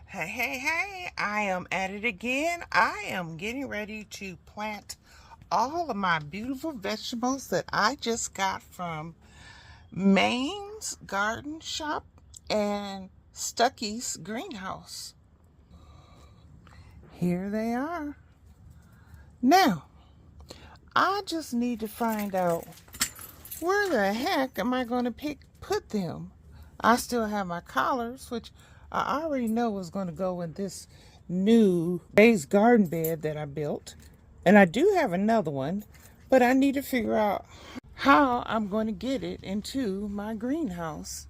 Hey, hey, hey, I am at it again. I am getting ready to plant all of my beautiful vegetables that I just got from Maine's Garden Shop and Stuckey's Greenhouse. Here they are. Now, I just need to find out where the heck am I going to put them. I still have my collards, which I already know was going to go in this new raised garden bed that I built. And I do have another one, but I need to figure out how I'm going to get it into my greenhouse.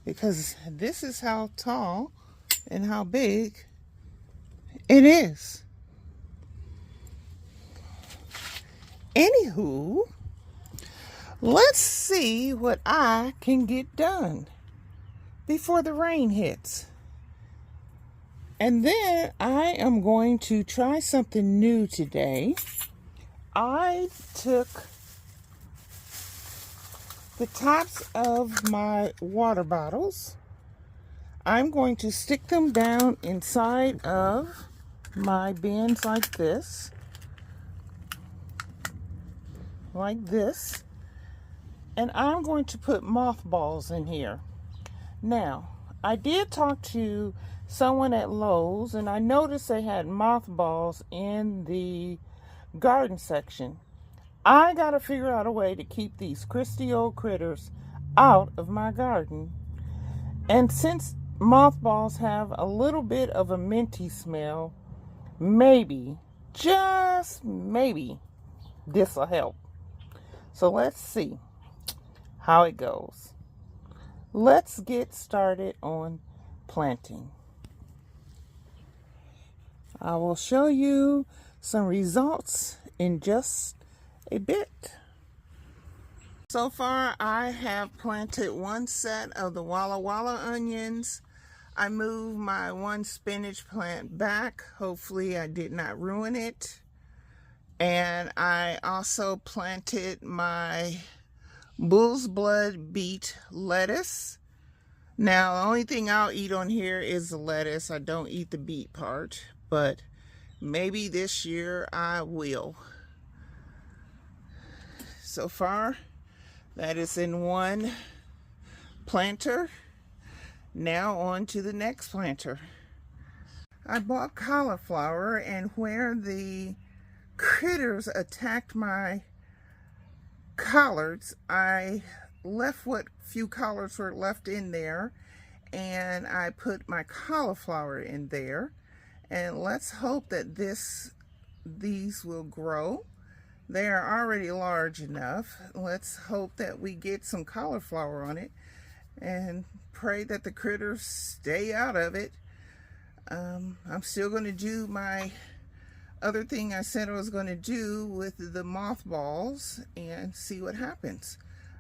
Because this is how tall and how big it is. Anywho, let's see what I can get done before the rain hits. And then I am going to try something new today. I took the tops of my water bottles. I'm going to stick them down inside of my bins like this. And I'm going to put mothballs in here. Now, I did talk to someone at Lowe's, and I noticed they had mothballs in the garden section. I gotta figure out a way to keep these crusty old critters out of my garden. And since mothballs have a little bit of a minty smell, maybe, just maybe, this will help. So let's see how it goes. Let's get started on planting. I will show you some results in just a bit. So far, I have planted one set of the Walla Walla onions. I moved my one spinach plant back. Hopefully, I did not ruin it. And I also planted my bull's blood beet lettuce. Now, the only thing I'll eat on here is the lettuce. I don't eat the beet part, but maybe this year I will. So far, that is in one planter. Now on to the next planter. I bought cauliflower, and where the critters attacked my collards, I left what few collards were left in there, and I put my cauliflower in there. And let's hope that these will grow. They are already large enough. Let's hope that we get some cauliflower on it and pray that the critters stay out of it. I'm still going to do my other thing I said I was going to do with the mothballs and see what happens.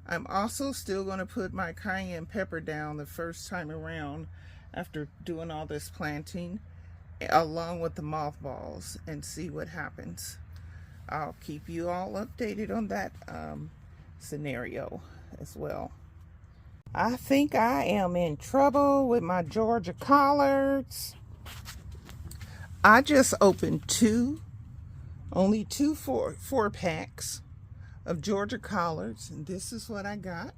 I'm also still going to put my cayenne pepper down the first time around after doing all this planting, along with the mothballs, and see what happens. I'll keep you all updated on that scenario as well. I think I am in trouble with my Georgia collards. I just opened only two 4-packs of Georgia collards, and this is what I got.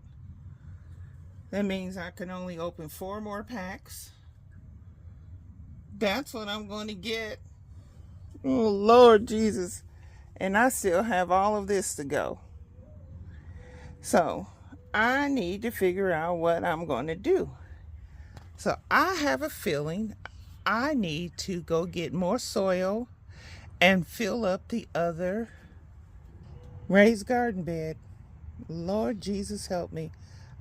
That means I can only open 4 more packs. That's what I'm going to get. Oh, Lord Jesus. And I still have all of this to go. So I need to figure out what I'm going to do. So I have a feeling I need to go get more soil and fill up the other raised garden bed. Lord Jesus, help me.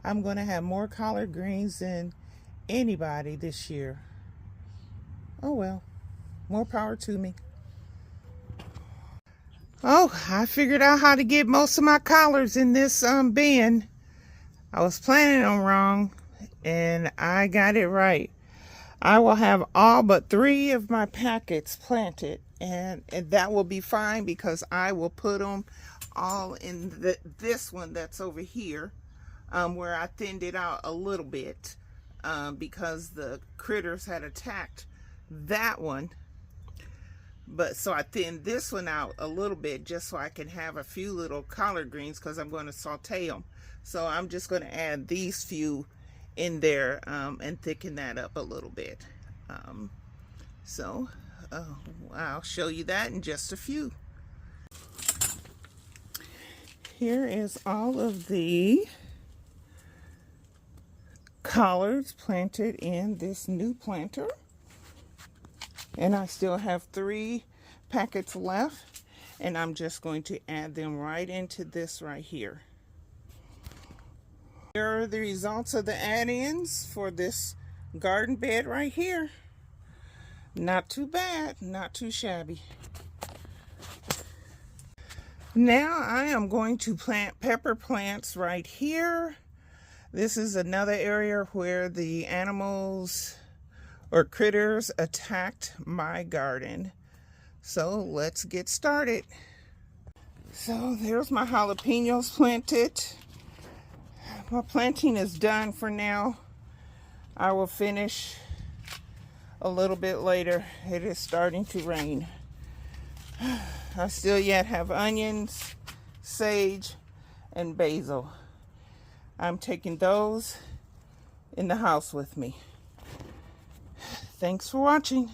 I'm going to have more collard greens than anybody this year. Oh well, more power to me. Oh, I figured out how to get most of my collards in this bin. I was planning on wrong, and I got it right. I will have all but 3 of my packets planted, and that will be fine because I will put them all in this one that's over here, where I thinned it out a little bit. because the critters had attacked that one. But so I thinned this one out a little bit just so I can have a few little collard greens because I'm going to saute them. So I'm just going to add these few in there and thicken that up a little bit. I'll show you that in just a few. Here is all of the collards planted in this new planter. And I still have 3 packets left, and I'm just going to add them right into this right here. Here are the results of the add-ins for this garden bed right here. Not too bad, not too shabby. Now I am going to plant pepper plants right here. This is another area where the animals or critters attacked my garden. So let's get started. So there's my jalapenos planted. My planting is done for now. I will finish a little bit later. It is starting to rain. I still yet have onions, sage, and basil. I'm taking those in the house with me. Thanks for watching.